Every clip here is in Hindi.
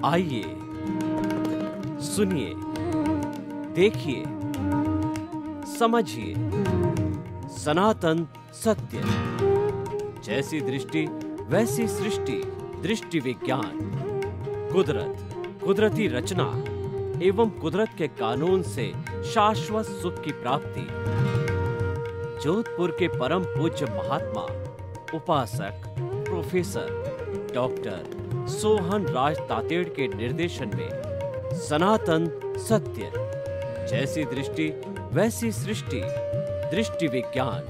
आइए, सुनिए, देखिए, समझिए सनातन सत्य। जैसी दृष्टि वैसी सृष्टि, दृष्टि विज्ञान। कुदरत, कुदरती रचना एवं कुदरत के कानून से शाश्वत सुख की प्राप्ति। जोधपुर के परम पूज्य महात्मा उपासक प्रोफेसर डॉक्टर सोहन राज तातेड़ के निर्देशन में सनातन सत्य। जैसी दृष्टि वैसी सृष्टि, दृष्टि विज्ञान।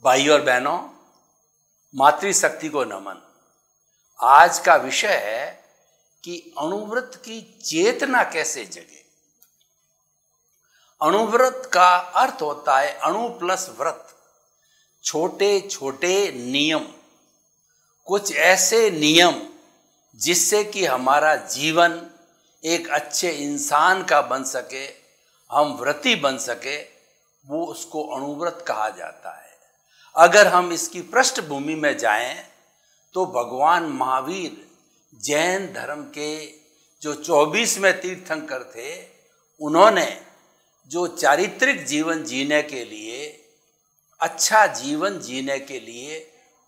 भाइयों और बहनों, मातृशक्ति को नमन। आज का विषय है कि अणुव्रत की चेतना कैसे जगे। अणुव्रत का अर्थ होता है अणु प्लस व्रत, छोटे छोटे नियम, कुछ ऐसे नियम जिससे कि हमारा जीवन एक अच्छे इंसान का बन सके, हम व्रती बन सके, वो उसको अणुव्रत कहा जाता है। अगर हम इसकी पृष्ठभूमि में जाएं तो भगवान महावीर जैन धर्म के जो 24वें तीर्थंकर थे, उन्होंने जो चारित्रिक जीवन जीने के लिए, अच्छा जीवन जीने के लिए,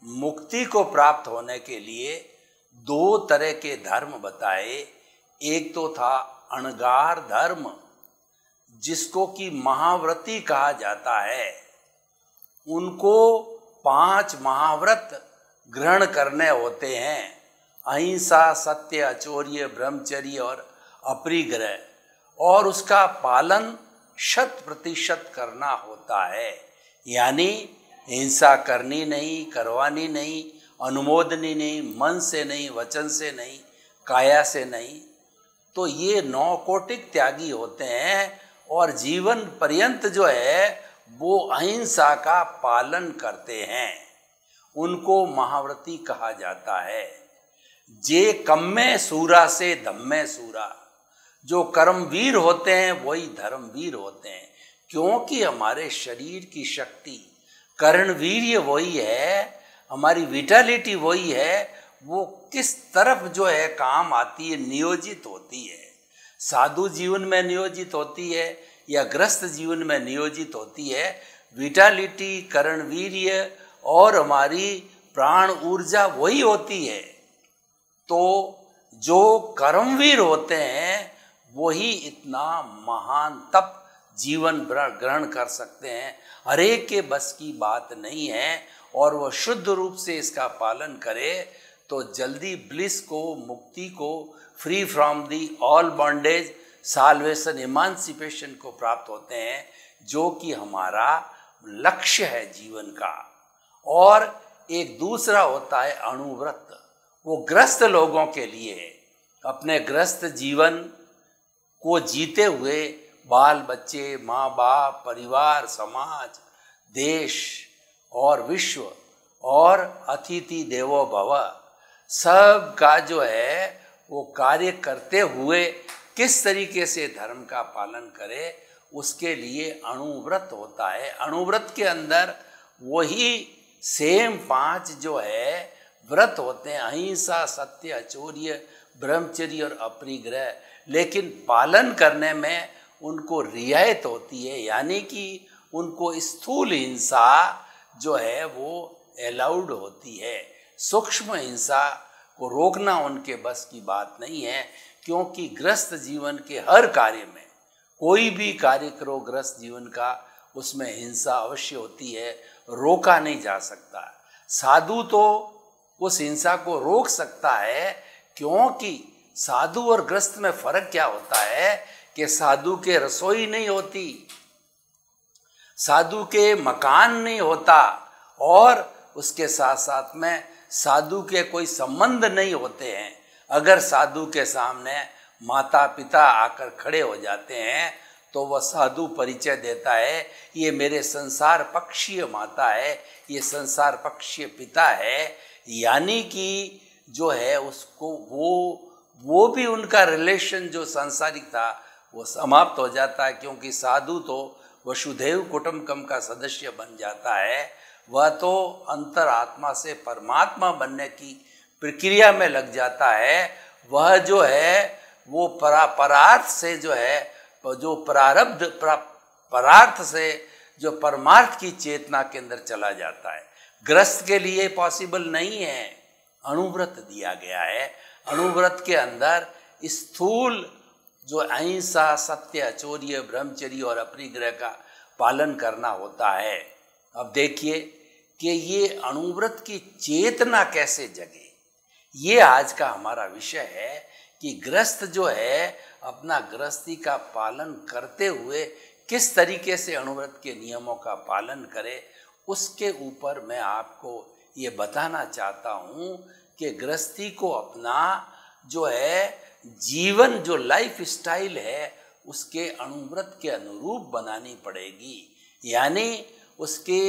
मुक्ति को प्राप्त होने के लिए दो तरह के धर्म बताए। एक तो था अणगार धर्म, जिसको कि महाव्रती कहा जाता है। उनको 5 महाव्रत ग्रहण करने होते हैं, अहिंसा, सत्य, अचौर्य, ब्रह्मचर्य और अपरिग्रह, और उसका पालन 100% करना होता है। यानी हिंसा करनी नहीं, करवानी नहीं, अनुमोदनी नहीं, मन से नहीं, वचन से नहीं, काया से नहीं। तो ये 9 कोटिक त्यागी होते हैं और जीवन पर्यंत जो है वो अहिंसा का पालन करते हैं। उनको महाव्रती कहा जाता है। जे कम्मे सूरा से धम्मे सूरा, जो कर्मवीर होते हैं वही धर्मवीर होते हैं। क्योंकि हमारे शरीर की शक्ति, कर्णवीर्य वही है, हमारी विटालिटी वही है, वो किस तरफ जो है काम आती है, नियोजित होती है। साधु जीवन में नियोजित होती है या ग्रस्त जीवन में नियोजित होती है। विटालिटी, कर्णवीर्य और हमारी प्राण ऊर्जा वही होती है। तो जो कर्मवीर होते हैं वही इतना महान तप जीवन ग्रहण कर सकते हैं। हर एक के बस की बात नहीं है, और वह शुद्ध रूप से इसका पालन करे तो जल्दी ब्लिस को, मुक्ति को, free from the all bondage, salvation, emancipation को प्राप्त होते हैं, जो कि हमारा लक्ष्य है जीवन का। और एक दूसरा होता है अणुव्रत। वो ग्रस्त लोगों के लिए है। अपने ग्रस्त जीवन को जीते हुए बाल बच्चे, माँ बाप, परिवार, समाज, देश और विश्व और अतिथि देवो भव, सब का जो है वो कार्य करते हुए किस तरीके से धर्म का पालन करे, उसके लिए अणुव्रत होता है। अणुव्रत के अंदर वही सेम 5 जो है व्रत होते हैं, अहिंसा, सत्य, अचौर्य, ब्रह्मचर्य और अपरिग्रह। लेकिन पालन करने में उनको रियायत होती है, यानी कि उनको स्थूल हिंसा जो है वो अलाउड होती है। सूक्ष्म हिंसा को रोकना उनके बस की बात नहीं है, क्योंकि ग्रस्त जीवन के हर कार्य में, कोई भी कार्य करो ग्रस्त जीवन का, उसमें हिंसा अवश्य होती है, रोका नहीं जा सकता। साधु तो उस हिंसा को रोक सकता है, क्योंकि साधु और ग्रस्त में फर्क क्या होता है कि साधु के रसोई नहीं होती, साधु के मकान नहीं होता, और उसके साथ साथ में साधु के कोई संबंध नहीं होते हैं। अगर साधु के सामने माता पिता आकर खड़े हो जाते हैं तो वह साधु परिचय देता है, ये मेरे संसार पक्षीय माता है, ये संसार पक्षीय पिता है। यानी कि जो है उसको वो भी उनका रिलेशन जो सांसारिक था वो समाप्त हो जाता है, क्योंकि साधु तो वसुधैव कुटुंबकम का सदस्य बन जाता है। वह तो अंतरात्मा से परमात्मा बनने की प्रक्रिया में लग जाता है। वह जो है वो परार्थ से जो है, जो प्रारब्ध परार्थ से जो परमार्थ की चेतना के अंदर चला जाता है। गृहस्थ के लिए पॉसिबल नहीं है। अणुव्रत दिया गया है। अणुव्रत के अंदर स्थूल जो अहिंसा, सत्य, चौर्य, ब्रह्मचर्य और अपरिग्रह का पालन करना होता है। अब देखिए कि ये अणुव्रत की चेतना कैसे जगे, ये आज का हमारा विषय है कि गृहस्थ जो है अपना गृहस्थी का पालन करते हुए किस तरीके से अणुव्रत के नियमों का पालन करे, उसके ऊपर मैं आपको ये बताना चाहता हूँ कि गृहस्थी को अपना जो है जीवन, जो लाइफ स्टाइल है, उसके अणुव्रत के अनुरूप बनानी पड़ेगी। यानी उसके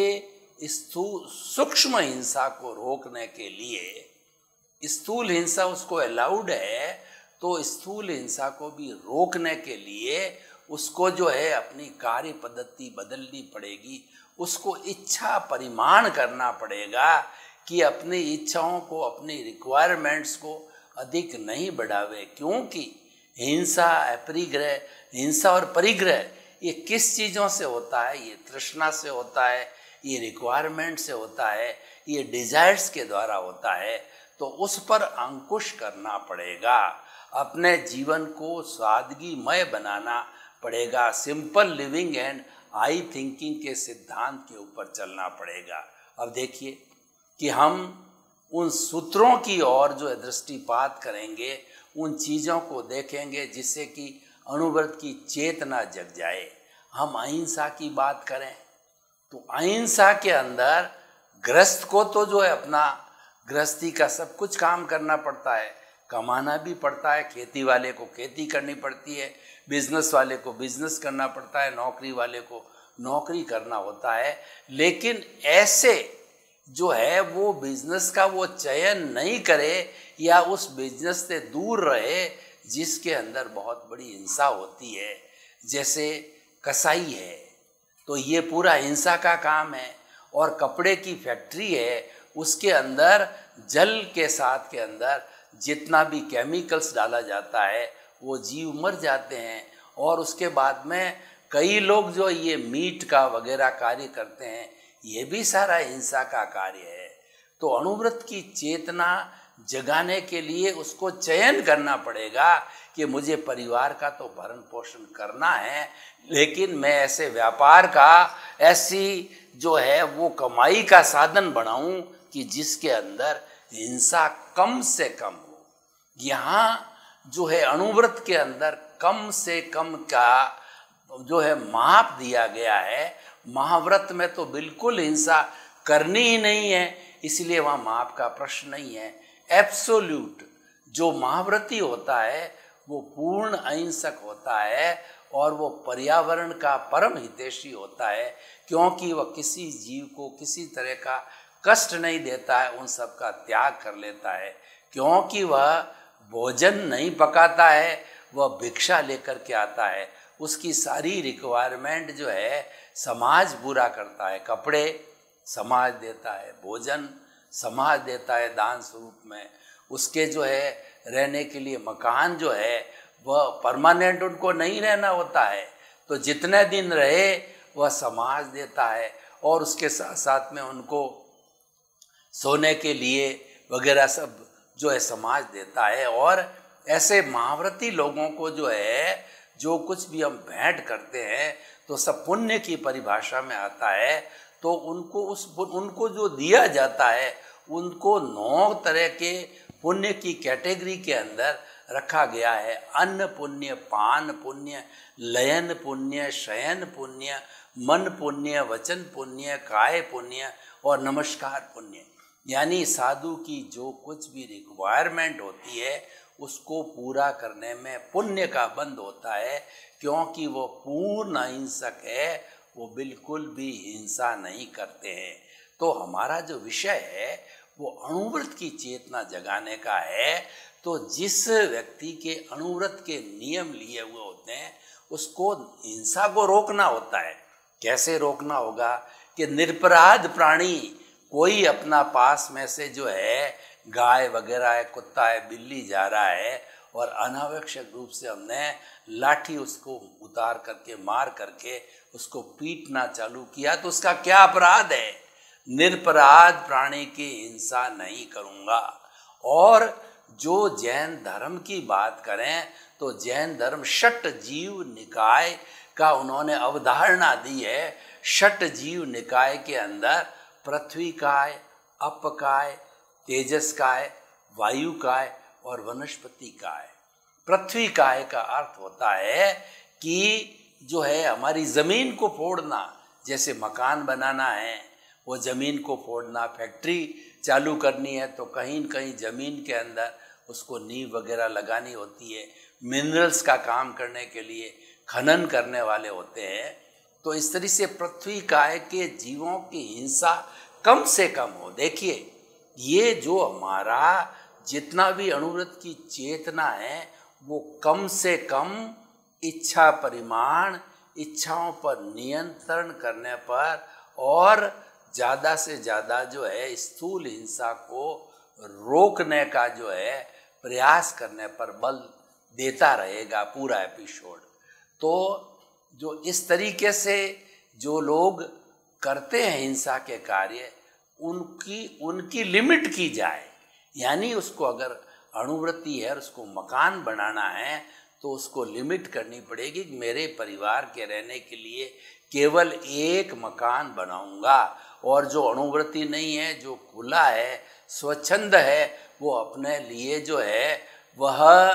सूक्ष्म हिंसा को रोकने के लिए, स्थूल हिंसा उसको अलाउड है, तो स्थूल हिंसा को भी रोकने के लिए उसको जो है अपनी कार्य पद्धति बदलनी पड़ेगी। उसको इच्छा परिमाण करना पड़ेगा कि अपनी इच्छाओं को, अपनी रिक्वायरमेंट्स को अधिक नहीं बढ़ावे, क्योंकि हिंसा, अपरिग्रह, हिंसा और परिग्रह ये किस चीज़ों से होता है? ये तृष्णा से होता है, ये रिक्वायरमेंट से होता है, ये डिजायर्स के द्वारा होता है। तो उस पर अंकुश करना पड़ेगा। अपने जीवन को सादगीमय बनाना पड़ेगा। Simple living and high thinking के सिद्धांत के ऊपर चलना पड़ेगा। अब देखिए कि हम उन सूत्रों की ओर जो है दृष्टिपात करेंगे, उन चीज़ों को देखेंगे जिससे कि अणुव्रत की चेतना जग जाए। हम अहिंसा की बात करें तो अहिंसा के अंदर गृहस्थ को तो जो है अपना गृहस्थी का सब कुछ काम करना पड़ता है, कमाना भी पड़ता है। खेती वाले को खेती करनी पड़ती है, बिजनेस वाले को बिजनेस करना पड़ता है, नौकरी वाले को नौकरी करना होता है। लेकिन ऐसे जो है वो बिजनेस का वो चयन नहीं करे या उस बिजनेस से दूर रहे जिसके अंदर बहुत बड़ी हिंसा होती है। जैसे कसाई है तो ये पूरा हिंसा का काम है, और कपड़े की फैक्ट्री है, उसके अंदर जल के साथ के अंदर जितना भी केमिकल्स डाला जाता है वो जीव मर जाते हैं। और उसके बाद में कई लोग जो ये मीट का वगैरह कार्य करते हैं, ये भी सारा हिंसा का कार्य है। तो अणुव्रत की चेतना जगाने के लिए उसको चयन करना पड़ेगा कि मुझे परिवार का तो भरण पोषण करना है, लेकिन मैं ऐसे व्यापार का, ऐसी जो है वो कमाई का साधन बनाऊं कि जिसके अंदर हिंसा कम से कम हो। यहाँ जो है अणुव्रत के अंदर कम से कम का जो है माप दिया गया है। महाव्रत में तो बिल्कुल हिंसा करनी ही नहीं है, इसलिए वहाँ माप का प्रश्न नहीं है। एब्सोल्यूट जो महाव्रती होता है वो पूर्ण अहिंसक होता है, और वो पर्यावरण का परम हितैषी होता है, क्योंकि वह किसी जीव को किसी तरह का कष्ट नहीं देता है, उन सब का त्याग कर लेता है। क्योंकि वह भोजन नहीं पकाता है, वह भिक्षा लेकर के आता है। उसकी सारी रिक्वायरमेंट जो है समाज पूरा करता है। कपड़े समाज देता है, भोजन समाज देता है दान स्वरूप में, उसके जो है रहने के लिए मकान जो है वह परमानेंट उनको नहीं रहना होता है, तो जितने दिन रहे वह समाज देता है। और उसके साथ साथ में उनको सोने के लिए वगैरह सब जो है समाज देता है। और ऐसे महाव्रती लोगों को जो है जो कुछ भी हम भेंट करते हैं तो सब पुण्य की परिभाषा में आता है। तो उनको जो दिया जाता है उनको 9 तरह के पुण्य की कैटेगरी के अंदर रखा गया है। अन्न पुण्य, पान पुण्य, लयन पुण्य, शयन पुण्य, मन पुण्य, वचन पुण्य, काय पुण्य और नमस्कार पुण्य। यानी साधु की जो कुछ भी रिक्वायरमेंट होती है उसको पूरा करने में पुण्य का बंद होता है, क्योंकि वो पूर्ण अहिंसक है, वो बिल्कुल भी हिंसा नहीं करते हैं। तो हमारा जो विषय है वो अणुव्रत की चेतना जगाने का है। तो जिस व्यक्ति के अणुव्रत के नियम लिए हुए होते हैं उसको हिंसा को रोकना होता है। कैसे रोकना होगा कि निरपराध प्राणी कोई अपना पास में से जो है गाय वगैरह है, कुत्ता है, बिल्ली जा रहा है और अनावश्यक रूप से हमने लाठी उसको उतार करके मार करके उसको पीटना चालू किया तो उसका क्या अपराध है? निरपराध प्राणी की हिंसा नहीं करूँगा। और जो जैन धर्म की बात करें तो जैन धर्म षट जीव निकाय का उन्होंने अवधारणा दी है। षट जीव निकाय के अंदर पृथ्वी काय, अप काय, तेजस काय, वायु काय और वनस्पति काय। पृथ्वी काय का अर्थ होता है कि जो है हमारी जमीन को फोड़ना, जैसे मकान बनाना है वो जमीन को फोड़ना, फैक्ट्री चालू करनी है तो कहीं न कहीं जमीन के अंदर उसको नींव वगैरह लगानी होती है। मिनरल्स का काम करने के लिए खनन करने वाले होते हैं। तो इस तरह से पृथ्वी काय के जीवों की हिंसा कम से कम हो। देखिए ये जो हमारा जितना भी अणुव्रत की चेतना है वो कम से कम इच्छा परिमाण, इच्छाओं पर नियंत्रण करने पर और ज़्यादा से ज़्यादा जो है स्थूल हिंसा को रोकने का जो है प्रयास करने पर बल देता रहेगा पूरा एपिसोड। तो जो इस तरीके से जो लोग करते हैं हिंसा के कार्य उनकी लिमिट की जाए। यानी उसको अगर अणुव्रति है और उसको मकान बनाना है तो उसको लिमिट करनी पड़ेगी कि मेरे परिवार के रहने के लिए केवल एक मकान बनाऊंगा। और जो अणुव्रति नहीं है, जो खुला है, स्वच्छंद है, वो अपने लिए जो है वह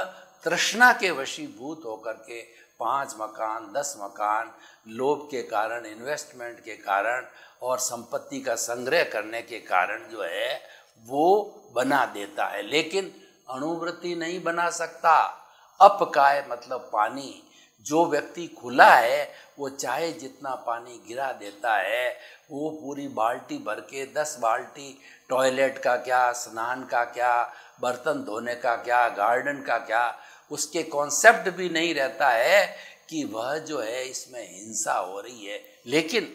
तृष्णा के वशीभूत होकर के 5 मकान, 10 मकान लोभ के कारण, इन्वेस्टमेंट के कारण और संपत्ति का संग्रह करने के कारण जो है वो बना देता है। लेकिन अणुव्रति नहीं बना सकता। अपकाय मतलब पानी। जो व्यक्ति खुला है वो चाहे जितना पानी गिरा देता है, वो पूरी बाल्टी भर के 10 बाल्टी टॉयलेट का क्या, स्नान का क्या, बर्तन धोने का क्या, गार्डन का क्या, उसके कॉन्सेप्ट भी नहीं रहता है कि वह जो है इसमें हिंसा हो रही है। लेकिन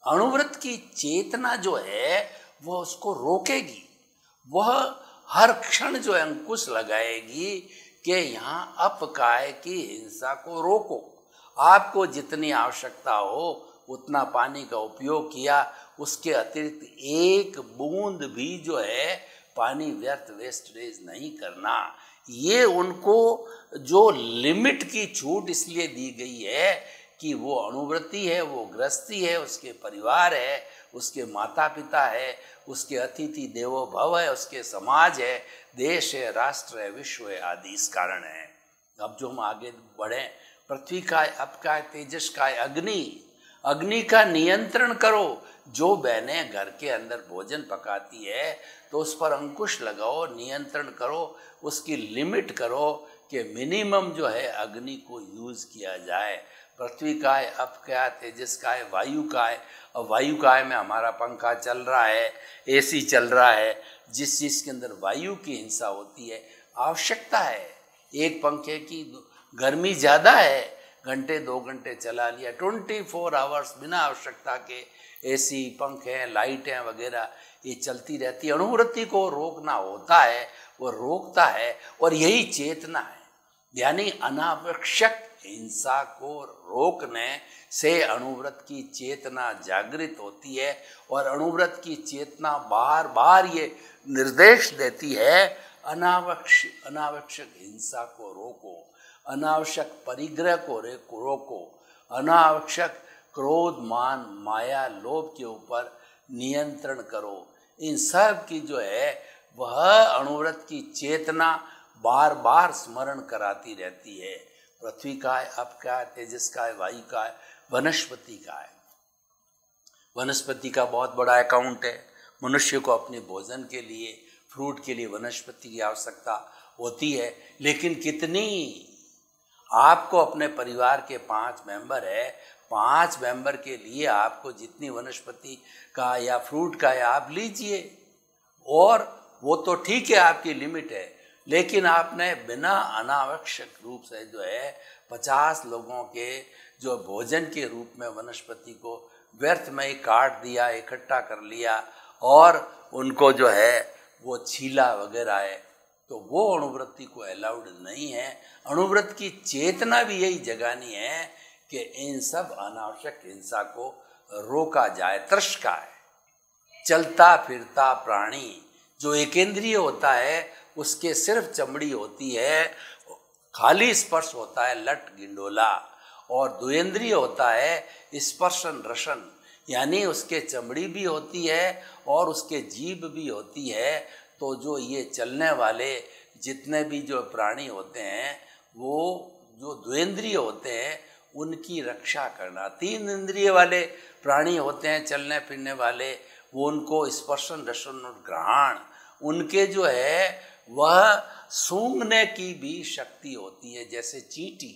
अणुव्रत की चेतना जो है वह उसको रोकेगी। वह हर क्षण जो है अंकुश लगाएगी कि यहाँ अपकाय की हिंसा को रोको। आपको जितनी आवश्यकता हो उतना पानी का उपयोग किया, उसके अतिरिक्त एक बूंद भी जो है पानी व्यर्थ वेस्टेज नहीं करना। ये उनको जो लिमिट की छूट इसलिए दी गई है कि वो अणुव्रति है, वो गृहस्थी है, उसके परिवार है, उसके माता पिता है, उसके अतिथि देवो भव है, उसके समाज है, देश है, राष्ट्र है, विश्व है आदि इस कारण है। अब जो हम आगे बढ़े, पृथ्वी का, अप का, तेजस का, अग्नि का नियंत्रण करो। जो बहनें घर के अंदर भोजन पकाती है तो उस पर अंकुश लगाओ, नियंत्रण करो, उसकी लिमिट करो कि मिनिमम जो है अग्नि को यूज किया जाए। पृथ्वी का है, अप का, तेजस का है, वायु का है। और वायु का है में हमारा पंखा चल रहा है, एसी चल रहा है। जिस चीज़ के अंदर वायु की हिंसा होती है, आवश्यकता है, एक पंखे की गर्मी ज़्यादा है, घंटे 2 घंटे चला लिया, 24 आवर्स बिना आवश्यकता के एसी, पंखे, लाइटें वगैरह ये चलती रहती है। अणुव्रति को रोकना होता है, वो रोकता है और यही चेतना है। यानी अनावश्यक हिंसा को रोकने से अणुव्रत की चेतना जागृत होती है और अणुव्रत की चेतना बार बार ये निर्देश देती है अनावश्यक हिंसा को रोको, अनावश्यक परिग्रह को रोको, अनावश्यक क्रोध, मान, माया, लोभ के ऊपर नियंत्रण करो। इन सब की जो है वह अणुव्रत की चेतना बार बार स्मरण कराती रहती है। पृथ्वी का है, अप का है, तेजस का है, वायु का है, वनस्पति का है। वनस्पति का बहुत बड़ा अकाउंट है। मनुष्य को अपने भोजन के लिए, फ्रूट के लिए वनस्पति की आवश्यकता होती है। लेकिन कितनी? आपको अपने परिवार के 5 मेंबर है, 5 मेंबर के लिए आपको जितनी वनस्पति का या फ्रूट का है आप लीजिए। और वो तो ठीक है, आपकी लिमिट है। लेकिन आपने बिना अनावश्यक रूप से जो है 50 लोगों के जो भोजन के रूप में वनस्पति को व्यर्थ में ही काट दिया, इकट्ठा कर लिया और उनको जो है वो छीला वगैरह है, तो वो अणुवृत्ति को अलाउड नहीं है। अणुवृत्ति की चेतना भी यही जगानी है कि इन सब अनावश्यक हिंसा को रोका जाए। तृष्का है, चलता फिरता प्राणी जो एकेंद्रिय होता है उसके सिर्फ चमड़ी होती है, खाली स्पर्श होता है लट गिंडोला, और द्विंद्रिय होता है स्पर्शन रसन, यानी उसके चमड़ी भी होती है और उसके जीभ भी होती है। तो जो ये चलने वाले जितने भी जो प्राणी होते हैं वो जो द्विंद्रिय होते हैं उनकी रक्षा करना। 3 इंद्रिय वाले प्राणी होते हैं चलने फिरने वाले, वो उनको स्पर्शन रसन और घ्राण, उनके जो है वह सूंघने की भी शक्ति होती है। जैसे चींटी,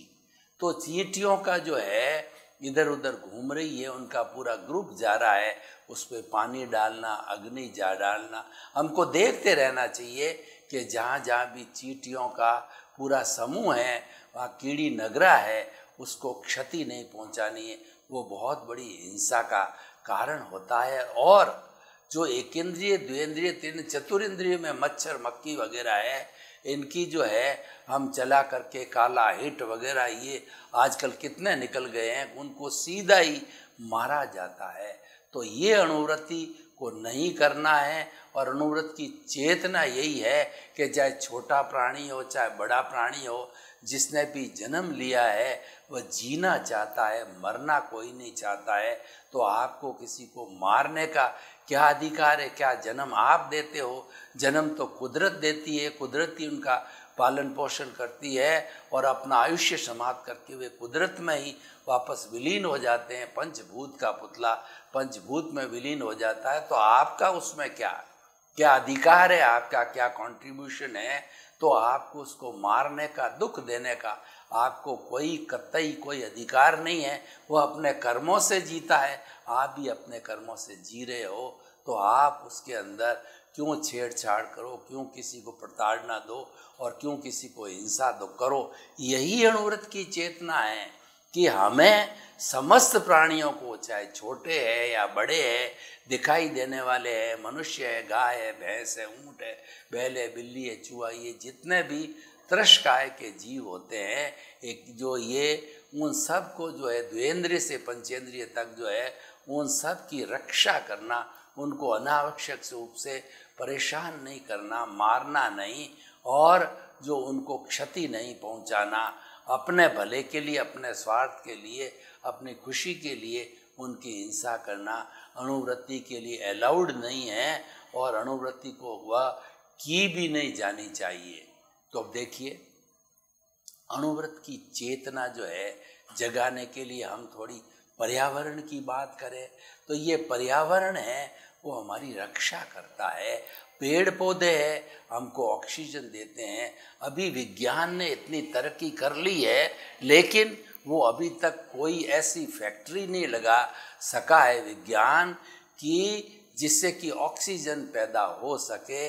तो चींटियों का जो है इधर उधर घूम रही है, उनका पूरा ग्रुप जा रहा है, उस पर पानी डालना, अग्नि जा डालना। हमको देखते रहना चाहिए कि जहाँ जहाँ भी चींटियों का पूरा समूह है वहाँ कीड़ी नगरा है, उसको क्षति नहीं पहुँचानी है, वो बहुत बड़ी हिंसा का कारण होता है। और जो एकेंद्रिय द्विंद्रिय 3 चतुरिंद्रिय में मच्छर मक्खी वगैरह है, इनकी जो है हम चला करके काला हिट वगैरह ये आजकल कितने निकल गए हैं, उनको सीधा ही मारा जाता है। तो ये अणुवृत्ति को नहीं करना है। और अणुवृत्ति की चेतना यही है कि चाहे छोटा प्राणी हो चाहे बड़ा प्राणी हो, जिसने भी जन्म लिया है वह जीना चाहता है, मरना कोई नहीं चाहता है। तो आपको किसी को मारने का क्या अधिकार है? क्या जन्म आप देते हो? जन्म तो कुदरत देती है, कुदरत ही उनका पालन पोषण करती है और अपना आयुष्य समाप्त करके वे कुदरत में ही वापस विलीन हो जाते हैं। पंचभूत का पुतला पंचभूत में विलीन हो जाता है। तो आपका उसमें क्या अधिकार है? आपका क्या कंट्रीब्यूशन है? तो आपको उसको मारने का, दुख देने का आपको कोई कतई कोई अधिकार नहीं है। वो अपने कर्मों से जीता है, आप भी अपने कर्मों से जी रहे हो, तो आप उसके अंदर क्यों छेड़छाड़ करो, क्यों किसी को प्रताड़ना दो और क्यों किसी को हिंसा दो करो। यही अणुवृत्ति की चेतना है कि हमें समस्त प्राणियों को, चाहे छोटे हैं या बड़े हैं, दिखाई देने वाले हैं, मनुष्य है, गाय है, भैंस है, ऊँट है, बैल है, बिल्ली है, चूहा, ये जितने भी तृष्काय के जीव होते हैं, एक जो ये उन सब को जो है द्वेंद्रिय से पंचेंद्रिय तक जो है उन सब की रक्षा करना, उनको अनावश्यक रूप से परेशान नहीं करना, मारना नहीं और जो उनको क्षति नहीं पहुंचाना, अपने भले के लिए, अपने स्वार्थ के लिए, अपनी खुशी के लिए उनकी हिंसा करना अणुवृत्ति के लिए अलाउड नहीं है और अणुवृत्ति को वह की भी नहीं जानी चाहिए। तो अब देखिए, अणुवृत्ति की चेतना जो है जगाने के लिए हम थोड़ी पर्यावरण की बात करें तो ये पर्यावरण है वो हमारी रक्षा करता है। पेड़ पौधे हैं, हमको ऑक्सीजन देते हैं। अभी विज्ञान ने इतनी तरक्की कर ली है, लेकिन वो अभी तक कोई ऐसी फैक्ट्री नहीं लगा सका है विज्ञान कि जिससे कि ऑक्सीजन पैदा हो सके।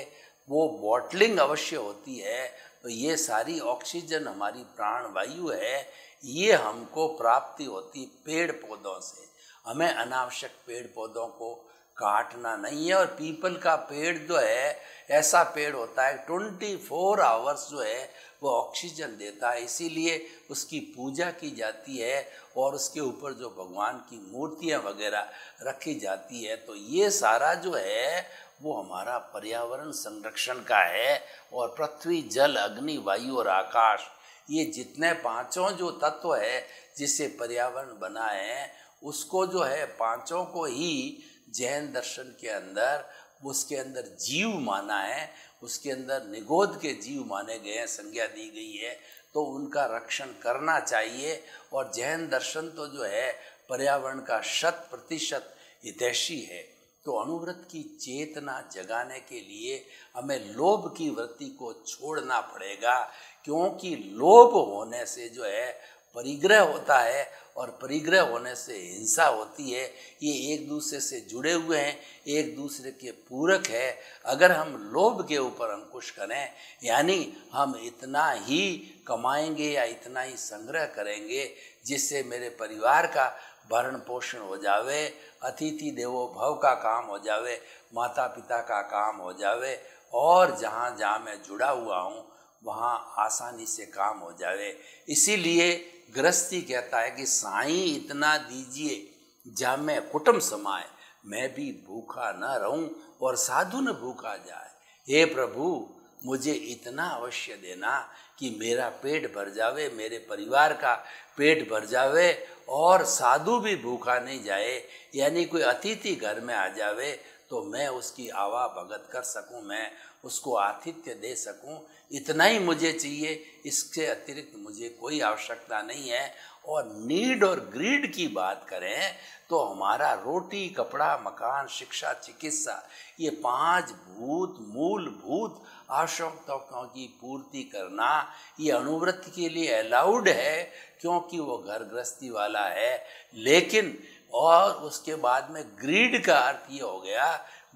वो बॉटलिंग अवश्य होती है। तो ये सारी ऑक्सीजन हमारी प्राण वायु है, ये हमको प्राप्ति होती पेड़ पौधों से। हमें अनावश्यक पेड़ पौधों को काटना नहीं है। और पीपल का पेड़ जो है ऐसा पेड़ होता है 24 आवर्स जो है वो ऑक्सीजन देता है, इसीलिए उसकी पूजा की जाती है और उसके ऊपर जो भगवान की मूर्तियाँ वगैरह रखी जाती है। तो ये सारा जो है वो हमारा पर्यावरण संरक्षण का है। और पृथ्वी, जल, अग्नि, वायु और आकाश, ये जितने पांचों जो तत्व है जिससे पर्यावरण बना है, उसको जो है पांचों को ही जैन दर्शन के अंदर उसके अंदर जीव माना है, उसके अंदर निगोद के जीव माने गए हैं, संज्ञा दी गई है। तो उनका रक्षण करना चाहिए। और जैन दर्शन तो जो है पर्यावरण का 100% हितैषी है। तो अणुवृत्ति की चेतना जगाने के लिए हमें लोभ की वृत्ति को छोड़ना पड़ेगा, क्योंकि लोभ होने से जो है परिग्रह होता है और परिग्रह होने से हिंसा होती है। ये एक दूसरे से जुड़े हुए हैं, एक दूसरे के पूरक है। अगर हम लोभ के ऊपर अंकुश करें, यानी हम इतना ही कमाएंगे या इतना ही संग्रह करेंगे जिससे मेरे परिवार का भरण पोषण हो जावे, अतिथि देवो भव का काम हो जावे, माता पिता का काम हो जावे, और जहाँ जहाँ मैं जुड़ा हुआ हूँ वहाँ आसानी से काम हो जावे। इसीलिए गृहस्थी कहता है कि साईं इतना दीजिए जहाँ मैं कुटुंब समाए, मैं भी भूखा न रहूं और साधु न भूखा जाए। हे प्रभु, मुझे इतना अवश्य देना कि मेरा पेट भर जावे, मेरे परिवार का पेट भर जावे और साधु भी भूखा नहीं जाए। यानी कोई अतिथि घर में आ जावे तो मैं उसकी आवा भगत कर सकूं, मैं उसको आतिथ्य दे सकूं, इतना ही मुझे चाहिए। इसके अतिरिक्त मुझे कोई आवश्यकता नहीं है। और नीड और ग्रीड की बात करें तो हमारा रोटी, कपड़ा, मकान, शिक्षा, चिकित्सा, ये 5 मूलभूत आवश्यकताओं की पूर्ति करना ये अनुवृत्ति के लिए अलाउड है, क्योंकि वो घर गृहस्थी वाला है। लेकिन और उसके बाद में ग्रीड का अर्थ ये हो गया,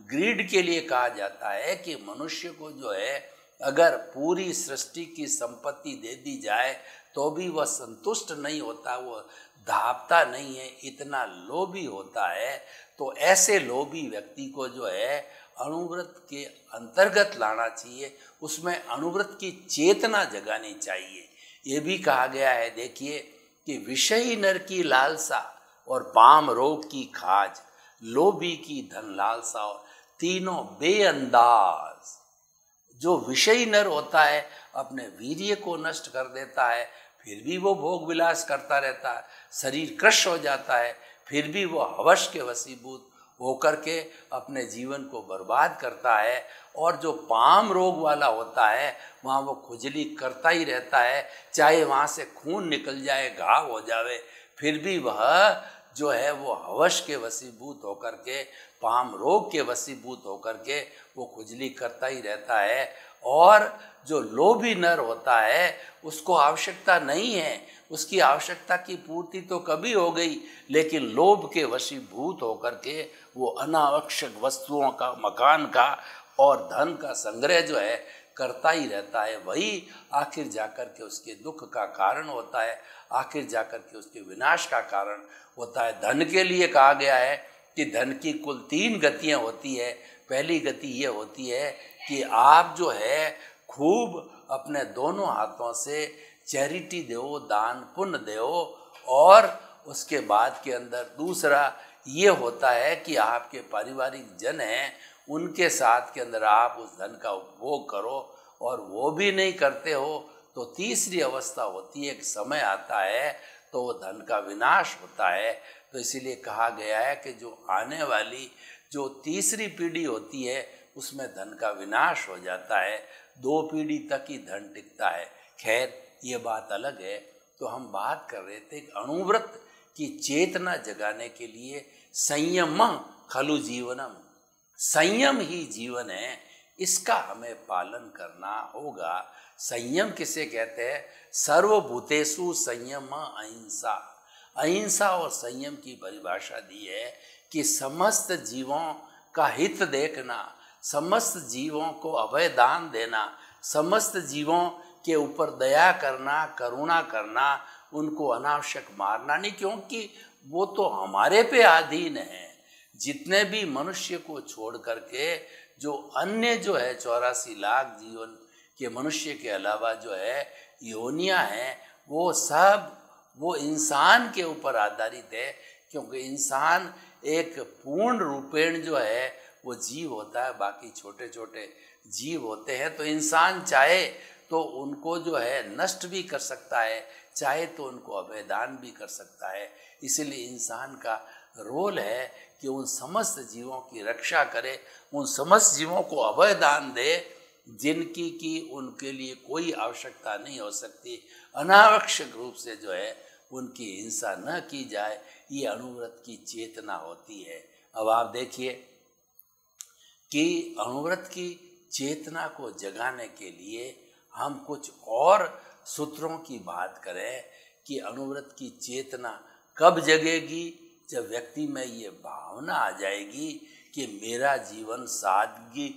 ग्रीड के लिए कहा जाता है कि मनुष्य को जो है अगर पूरी सृष्टि की संपत्ति दे दी जाए तो भी वह संतुष्ट नहीं होता, वो धापता नहीं है, इतना लोभी होता है। तो ऐसे लोभी व्यक्ति को जो है अनुव्रत के अंतर्गत लाना चाहिए, उसमें अनुव्रत की चेतना जगानी चाहिए। ये भी कहा गया है, देखिए, कि विषयी नर की लालसा और पाम रोग की खाज, लोभी की धन लालसा और तीनों बेअंदाज। जो विषयी नर होता है अपने वीर्य को नष्ट कर देता है, फिर भी वो भोग विलास करता रहता है, शरीर कृश हो जाता है, फिर भी वो हवश के वशीभूत होकर के अपने जीवन को बर्बाद करता है। और जो पाम रोग वाला होता है वहाँ वो खुजली करता ही रहता है, चाहे वहाँ से खून निकल जाए, घाव हो जावे, फिर भी वह जो है वो हवश के वशीभूत होकर के, पाम रोग के वशीभूत होकर के वो खुजली करता ही रहता है। और जो लोभी नर होता है उसको आवश्यकता नहीं है, उसकी आवश्यकता की पूर्ति तो कभी हो गई, लेकिन लोभ के वशीभूत होकर के वो अनावश्यक वस्तुओं का, मकान का और धन का संग्रह जो है करता ही रहता है। वही आखिर जाकर के उसके दुख का कारण होता है, आखिर जाकर के उसके विनाश का कारण होता है। धन के लिए कहा गया है कि धन की कुल 3 गतियाँ होती है। पहली गति ये होती है कि आप जो है खूब अपने दोनों हाथों से चैरिटी दो, दान पुण्य दो। और उसके बाद के अंदर दूसरा ये होता है कि आपके पारिवारिक जन हैं उनके साथ के अंदर आप उस धन का उपभोग करो, और वो भी नहीं करते हो तो तीसरी अवस्था होती है, एक समय आता है तो वो धन का विनाश होता है। तो इसीलिए कहा गया है कि जो आने वाली जो तीसरी पीढ़ी होती है उसमें धन का विनाश हो जाता है, 2 पीढ़ी तक ही धन टिकता है। खैर ये बात अलग है। तो हम बात कर रहे थे कि अणुव्रत की चेतना जगाने के लिए संयम खलु जीवनम, संयम ही जीवन है, इसका हमें पालन करना होगा। संयम किसे कहते हैं? सर्वभूतेषु संयम अहिंसा। अहिंसा और संयम की परिभाषा दी है कि समस्त जीवों का हित देखना, समस्त जीवों को अभय दान देना, समस्त जीवों के ऊपर दया करना, करुणा करना, उनको अनावश्यक मारना नहीं, क्योंकि वो तो हमारे पे अधीन है। जितने भी मनुष्य को छोड़ करके जो अन्य जो है 84 लाख जीवन के मनुष्य के अलावा जो है योनियां हैं, वो सब वो इंसान के ऊपर आधारित है, क्योंकि इंसान एक पूर्ण रूपेण जो है वो जीव होता है, बाकी छोटे छोटे जीव होते हैं। तो इंसान चाहे तो उनको जो है नष्ट भी कर सकता है, चाहे तो उनको अभयदान भी कर सकता है। इसलिए इंसान का रोल है कि उन समस्त जीवों की रक्षा करे, उन समस्त जीवों को अभयदान दे जिनकी की उनके लिए कोई आवश्यकता नहीं हो सकती। अनावश्यक रूप से जो है उनकी हिंसा न की जाए, ये अणुव्रत की चेतना होती है। अब आप देखिए कि अणुव्रत की चेतना को जगाने के लिए हम कुछ और सूत्रों की बात करें कि अणुव्रत की चेतना कब जगेगी? जब व्यक्ति में ये भावना आ जाएगी कि मेरा जीवन सादगी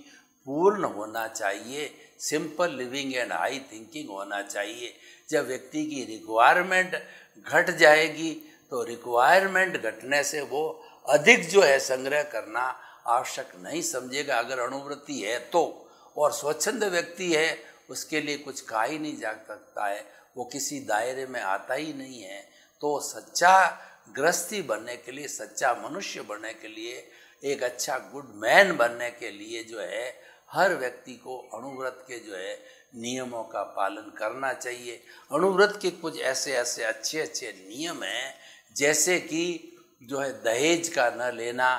पूर्ण होना चाहिए, simple living and high thinking होना चाहिए। जब व्यक्ति की रिक्वायरमेंट घट जाएगी तो रिक्वायरमेंट घटने से वो अधिक जो है संग्रह करना आवश्यक नहीं समझेगा अगर अणुवृत्ति है तो। और स्वच्छंद व्यक्ति है उसके लिए कुछ कहा ही नहीं जा सकता है, वो किसी दायरे में आता ही नहीं है। तो सच्चा गृहस्थी बनने के लिए, सच्चा मनुष्य बनने के लिए, एक अच्छा गुड मैन बनने के लिए जो है हर व्यक्ति को अणुव्रत के जो है नियमों का पालन करना चाहिए। अणुव्रत के कुछ ऐसे ऐसे अच्छे अच्छे नियम हैं, जैसे कि जो है दहेज का न लेना,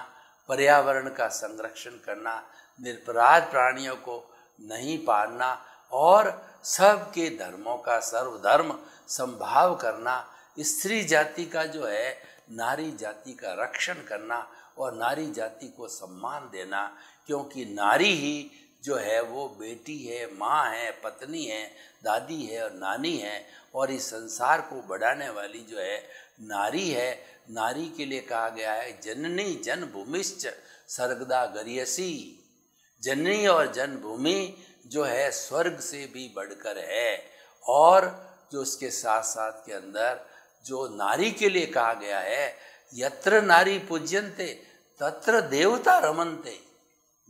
पर्यावरण का संरक्षण करना, निरपराध प्राणियों को नहीं पालना और सबके धर्मों का सर्वधर्म संभाव करना, स्त्री जाति का जो है नारी जाति का रक्षण करना और नारी जाति को सम्मान देना, क्योंकि नारी ही जो है वो बेटी है, माँ है, पत्नी है, दादी है और नानी है और इस संसार को बढ़ाने वाली जो है नारी है। नारी के लिए कहा गया है जननी जन्मभूमिश्च सर्गदा गरियसी। जननी और जन्मभूमि जो है स्वर्ग से भी बढ़कर है। और जो उसके साथ साथ के अंदर जो नारी के लिए कहा गया है यत्र नारी पूज्यन्ते तत्र देवता रमन्ते।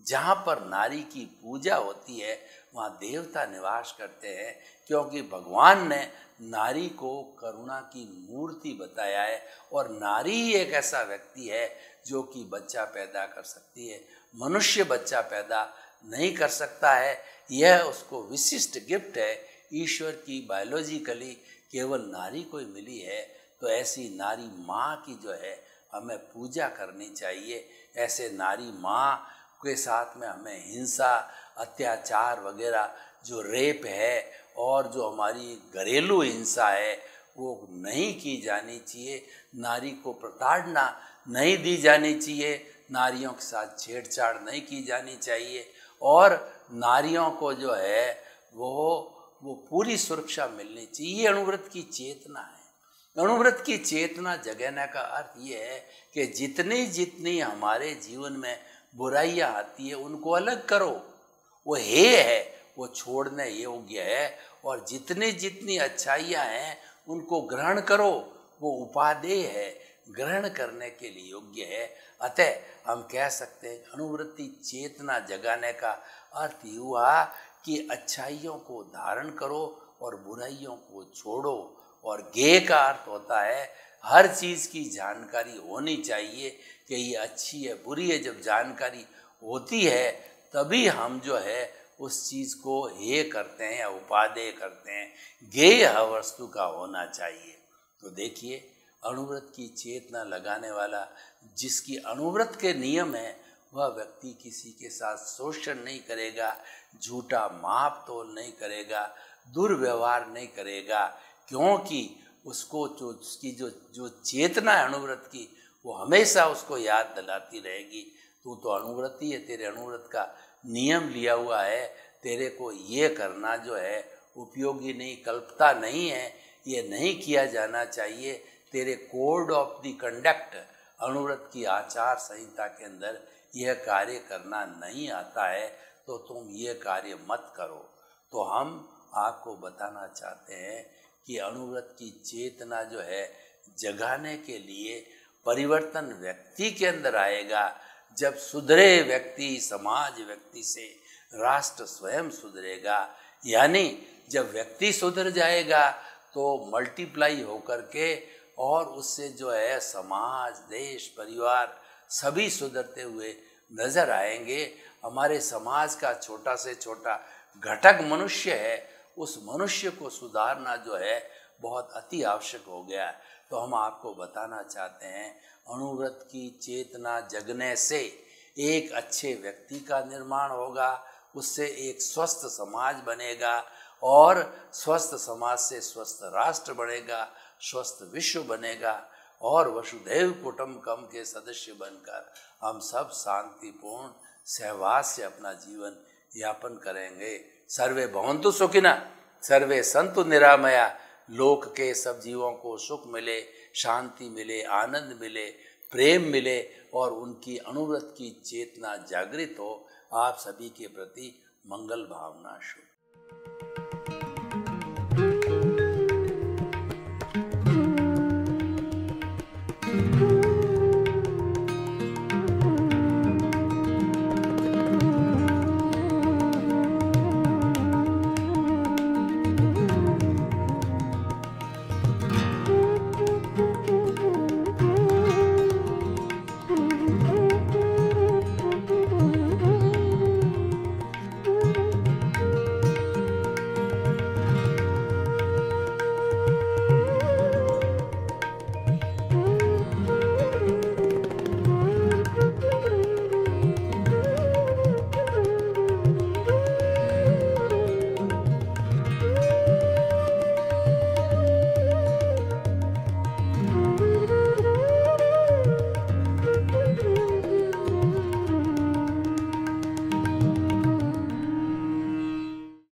जहाँ पर नारी की पूजा होती है वहाँ देवता निवास करते हैं, क्योंकि भगवान ने नारी को करुणा की मूर्ति बताया है और नारी ही एक ऐसा व्यक्ति है जो कि बच्चा पैदा कर सकती है। मनुष्य बच्चा पैदा नहीं कर सकता है, यह उसको विशिष्ट गिफ्ट है ईश्वर की, बायोलॉजिकली केवल नारी को ही मिली है। तो ऐसी नारी माँ की जो है हमें पूजा करनी चाहिए। ऐसे नारी माँ के साथ में हमें हिंसा, अत्याचार वगैरह जो रेप है और जो हमारी घरेलू हिंसा है वो नहीं की जानी चाहिए। नारी को प्रताड़ना नहीं दी जानी चाहिए, नारियों के साथ छेड़छाड़ नहीं की जानी चाहिए और नारियों को जो है वो पूरी सुरक्षा मिलनी चाहिए। ये अणुव्रत की चेतना है। अणुव्रत की चेतना जगाने का अर्थ ये है कि जितनी जितनी हमारे जीवन में बुराइयां आती है उनको अलग करो, वो है वो छोड़ने योग्य है। और जितनी जितनी अच्छाइयाँ हैं उनको ग्रहण करो, वो उपादेय है, ग्रहण करने के लिए योग्य है। अतः हम कह सकते हैं अणुवृत्ति चेतना जगाने का अर्थ ये हुआ कि अच्छाइयों को धारण करो और बुराइयों को छोड़ो। और ज्ञेय का अर्थ होता है हर चीज़ की जानकारी होनी चाहिए कि ये अच्छी है बुरी है। जब जानकारी होती है तभी हम जो है उस चीज़ को हेय करते हैं या उपादेय करते हैं। ज्ञेय वस्तु का होना चाहिए। तो देखिए अणुव्रत की चेतना लगाने वाला, जिसकी अणुव्रत के नियम है, वह व्यक्ति किसी के साथ शोषण नहीं करेगा, झूठा माप तोल नहीं करेगा, दुर्व्यवहार नहीं करेगा, क्योंकि उसको जो उसकी जो चेतना है अणुव्रत की वो हमेशा उसको याद दिलाती रहेगी तू तो अणुव्रती है, तेरे अणुव्रत का नियम लिया हुआ है, तेरे को ये करना जो है उपयोगी नहीं, कल्पता नहीं है, ये नहीं किया जाना चाहिए। तेरे कोड ऑफ द कंडक्ट अणुव्रत की आचार संहिता के अंदर यह कार्य करना नहीं आता है, तो तुम ये कार्य मत करो। तो हम आपको बताना चाहते हैं कि अणुव्रत की चेतना जो है जगाने के लिए परिवर्तन व्यक्ति के अंदर आएगा। जब सुधरे व्यक्ति, समाज व्यक्ति से राष्ट्र स्वयं सुधरेगा। यानी जब व्यक्ति सुधर जाएगा तो मल्टीप्लाई होकर के और उससे जो है समाज, देश, परिवार सभी सुधरते हुए नजर आएंगे। हमारे समाज का छोटा से छोटा घटक मनुष्य है, उस मनुष्य को सुधारना जो है बहुत अति आवश्यक हो गया है। तो हम आपको बताना चाहते हैं अणुव्रत की चेतना जगने से एक अच्छे व्यक्ति का निर्माण होगा, उससे एक स्वस्थ समाज बनेगा और स्वस्थ समाज से स्वस्थ राष्ट्र बनेगा, स्वस्थ विश्व बनेगा और वसुधैव कुटुंबकम के सदस्य बनकर हम सब शांतिपूर्ण सहवास से अपना जीवन यापन करेंगे। सर्वे भवन्तु सुखिनः, सर्वे सन्तु निरामया, लोक के सब जीवों को सुख मिले, शांति मिले, आनंद मिले, प्रेम मिले और उनकी अणुव्रत की चेतना जागृत हो। आप सभी के प्रति मंगल भावना शुभ।